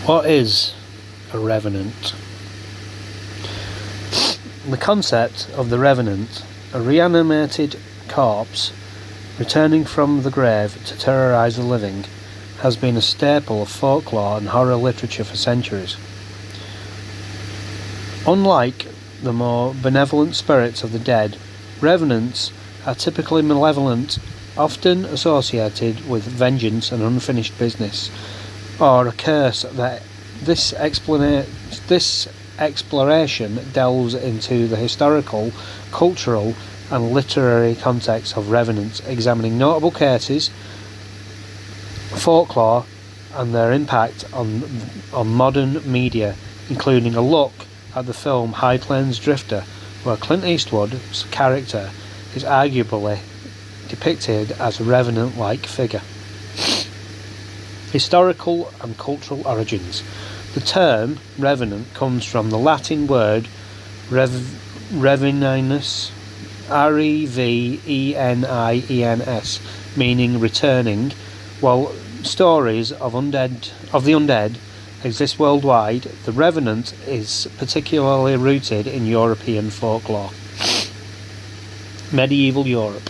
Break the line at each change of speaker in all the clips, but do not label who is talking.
What is a revenant? The concept of the revenant, a reanimated corpse returning from the grave to terrorise the living, has been a staple of folklore and horror literature for centuries. Unlike the more benevolent spirits of the dead, revenants are typically malevolent, often associated with vengeance and unfinished business, or a curse. That this exploration delves into the historical, cultural and literary context of revenants, examining notable cases, folklore and their impact on modern media, including a look at the film High Plains Drifter, where Clint Eastwood's character is arguably depicted as a revenant-like figure. Historical and cultural origins. The term revenant comes from the Latin word reveninus, revenins, meaning returning. While stories of the undead exist worldwide, the revenant is particularly rooted in European folklore. Medieval Europe.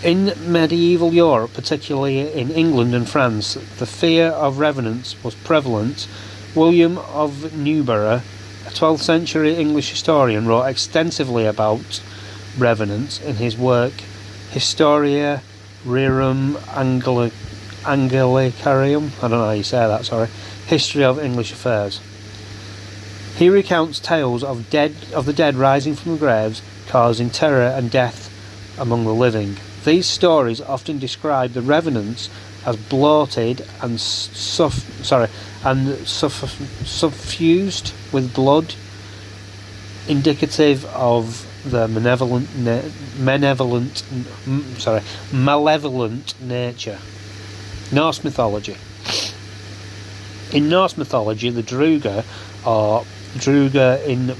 In medieval Europe, particularly in England and France, the fear of revenants was prevalent. William of Newburgh, a 12th century English historian, wrote extensively about revenants in his work Historia Rerum Anglicarium, I don't know how you say that, History of English Affairs. He recounts tales of the dead rising from the graves, causing terror and death among the living. These stories often describe the revenants as bloated and suffused with blood, indicative of the malevolent nature. Norse mythology. In Norse mythology, the Druga, or Druga in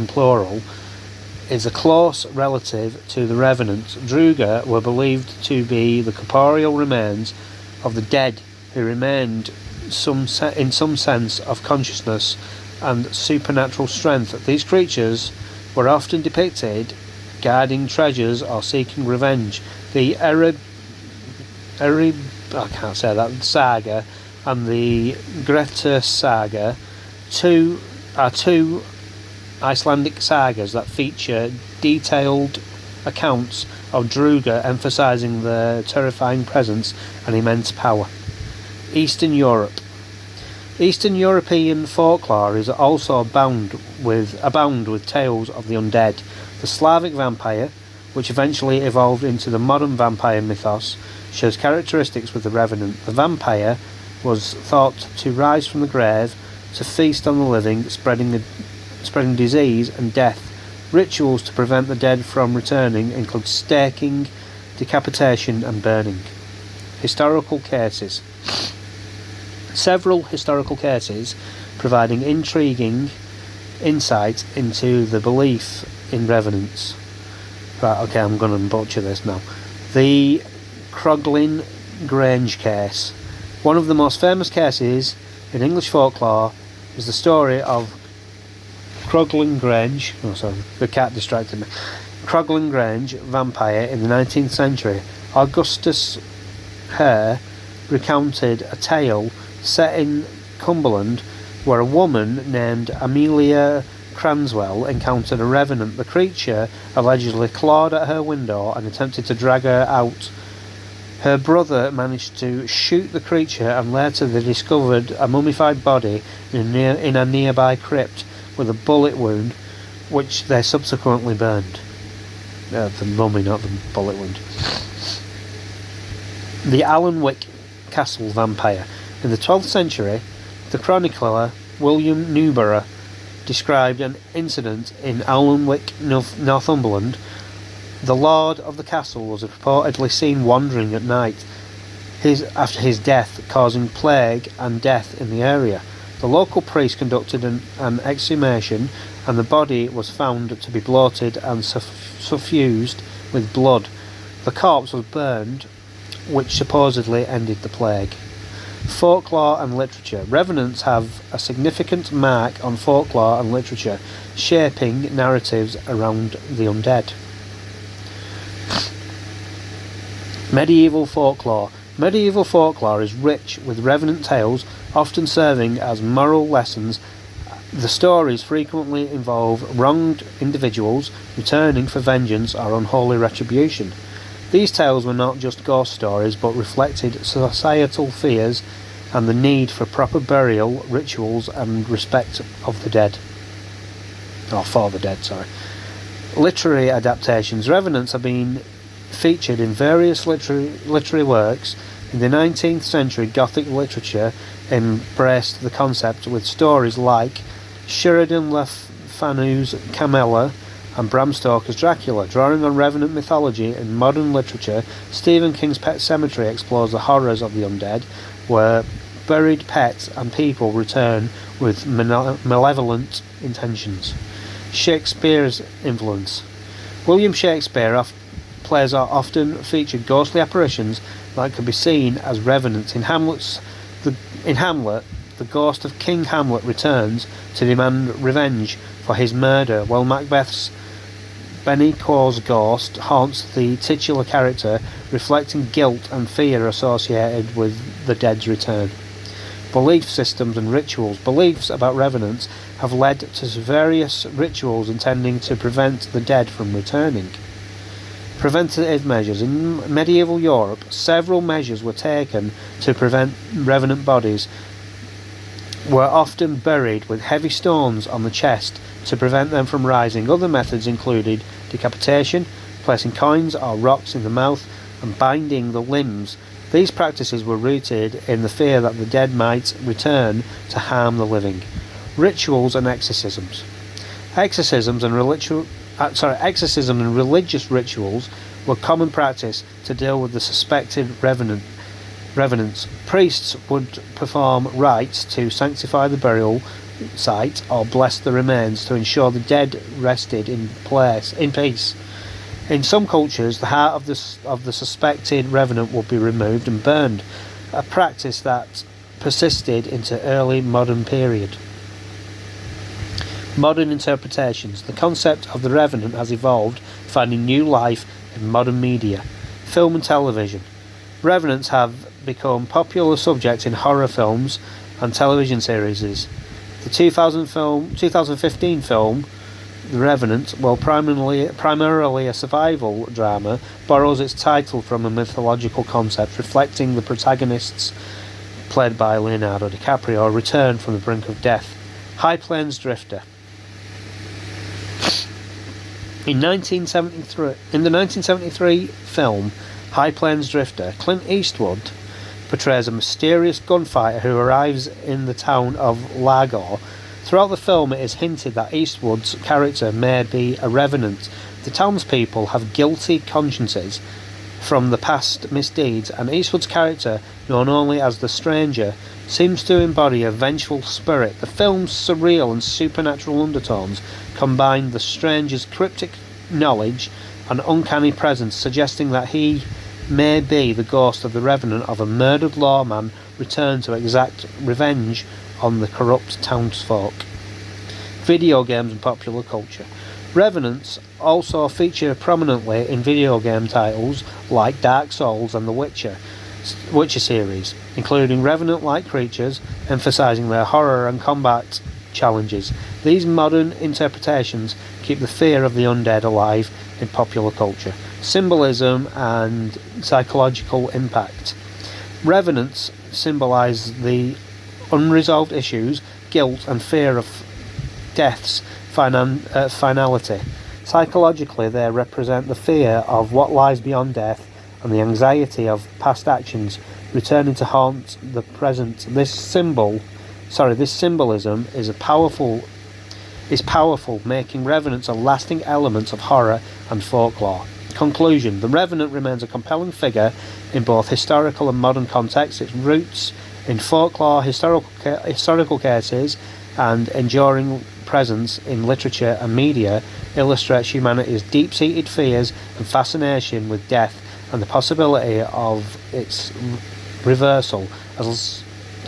plural, is a close relative to the revenant. Druga were believed to be the corporeal remains of the dead who remained in some sense of consciousness and supernatural strength. These creatures were often depicted guarding treasures or seeking revenge. The saga and the Grettir saga are two Icelandic sagas that feature detailed accounts of Druga, emphasizing their terrifying presence and immense power. Eastern Europe. Eastern European folklore is also abound with tales of the undead. The Slavic vampire, which eventually evolved into the modern vampire mythos, shares characteristics with the revenant. The vampire was thought to rise from the grave to feast on the living, spreading disease and death. Rituals to prevent the dead from returning include staking, decapitation and burning. Historical cases. Several historical cases providing intriguing insight into the belief in revenants. Right, okay, I'm going to butcher this now. The Croglin Grange case. One of the most famous cases in English folklore is the story of Croglin Grange. The cat distracted me. Croglin Grange vampire in the 19th century. Augustus Hare recounted a tale set in Cumberland where a woman named Amelia Cranswell encountered a revenant. The creature allegedly clawed at her window and attempted to drag her out. Her brother managed to shoot the creature, and later they discovered a mummified body in a nearby crypt with a bullet wound, which they subsequently burned. The mummy, not the bullet wound. The Alnwick Castle vampire. In the 12th century, the chronicler William Newburgh described an incident in Alnwick, Northumberland. The lord of the castle was reportedly seen wandering at night after his death, causing plague and death in the area. The local priest conducted an exhumation, and the body was found to be bloated and suffused with blood. The corpse was burned, which supposedly ended the plague. Folklore and literature. Revenants have a significant mark on folklore and literature, shaping narratives around the undead. Medieval folklore. Medieval folklore is rich with revenant tales, often serving as moral lessons. The stories frequently involve wronged individuals returning for vengeance or unholy retribution. These tales were not just ghost stories, but reflected societal fears and the need for proper burial rituals and respect of the dead. Or for the dead, sorry. Literary adaptations. Revenants have been featured in various literary works. In the 19th century, Gothic literature embraced the concept with stories like Sheridan Le Fanu's Camilla and Bram Stoker's Dracula. Drawing on Revenant mythology in modern literature, Stephen King's Pet Sematary explores the horrors of the undead, where buried pets and people return with malevolent intentions. Shakespeare's influence. William Shakespeare plays are often featured ghostly apparitions that can be seen as revenants. In Hamlet, the ghost of King Hamlet returns to demand revenge for his murder, while Macbeth's Banquo's ghost haunts the titular character, reflecting guilt and fear associated with the dead's return. Belief systems and rituals. Beliefs about revenants have led to various rituals intending to prevent the dead from returning. Preventative measures. In medieval Europe, several measures were taken to prevent revenant bodies were often buried with heavy stones on the chest to prevent them from rising. Other methods included decapitation, placing coins or rocks in the mouth, and binding the limbs. These practices were rooted in the fear that the dead might return to harm the living. Rituals and exorcisms. Exorcism and religious rituals were common practice to deal with the suspected revenants. Priests would perform rites to sanctify the burial site or bless the remains to ensure the dead rested in peace. In some cultures, the heart of the suspected revenant would be removed and burned, a practice that persisted into early modern period. Modern interpretations. The concept of the revenant has evolved, finding new life in modern media, film and television. Revenants have become popular subjects in horror films and television series. The 2015 film The Revenant, while primarily a survival drama, borrows its title from a mythological concept, reflecting the protagonists, played by Leonardo DiCaprio, return from the brink of death. High Plains Drifter. In the 1973 film High Plains Drifter, Clint Eastwood portrays a mysterious gunfighter who arrives in the town of Largo. Throughout the film, it is hinted that Eastwood's character may be a revenant. The townspeople have guilty consciences from the past misdeeds, and Eastwood's character, known only as the Stranger, seems to embody a vengeful spirit. The film's surreal and supernatural undertones combine the Stranger's cryptic knowledge and uncanny presence, suggesting that he may be the ghost of the revenant of a murdered lawman returned to exact revenge on the corrupt townsfolk. Video games and popular culture. Revenants also feature prominently in video game titles like Dark Souls and the Witcher series, including revenant-like creatures, emphasizing their horror and combat challenges. These modern interpretations keep the fear of the undead alive in popular culture. Symbolism and psychological impact. Revenants symbolize the unresolved issues, guilt, and fear of death's finality. Psychologically, they represent the fear of what lies beyond death and the anxiety of past actions returning to haunt the present. This symbolism is powerful, making revenants a lasting element of horror and folklore. Conclusion. The Revenant remains a compelling figure in both historical and modern contexts. Its roots in folklore, historical cases, and enduring presence in literature and media illustrates humanity's deep-seated fears and fascination with death and the possibility of its reversal,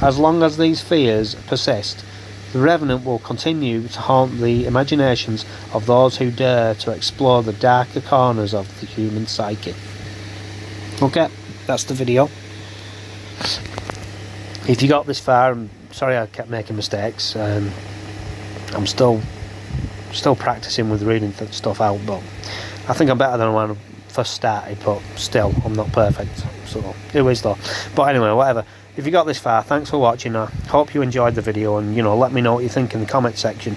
As long as these fears persist, the Revenant will continue to haunt the imaginations of those who dare to explore the darker corners of the human psyche. Okay, that's the video. If you got this far, I'm sorry I kept making mistakes. I'm still practicing with reading stuff out, but I think I'm better than when I first started, but still, I'm not perfect. So, it is though. But anyway, whatever. If you got this far, thanks for watching. I hope you enjoyed the video, and let me know what you think in the comment section.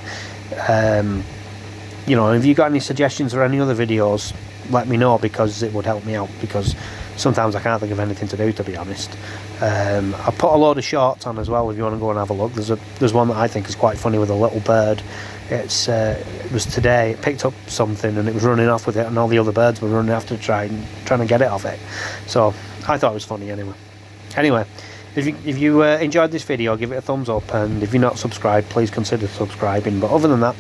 If you got any suggestions or any other videos, let me know, because it would help me out, because sometimes I can't think of anything to do, to be honest. I put a load of shorts on as well if you want to go and have a look. There's one that I think is quite funny with a little bird. It was today. It picked up something and it was running off with it, and all the other birds were running after trying to get it off it. So I thought it was funny anyway. If you enjoyed this video, give it a thumbs up, and if you're not subscribed, please consider subscribing. But other than that,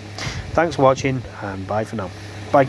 thanks for watching, and bye for now. Bye.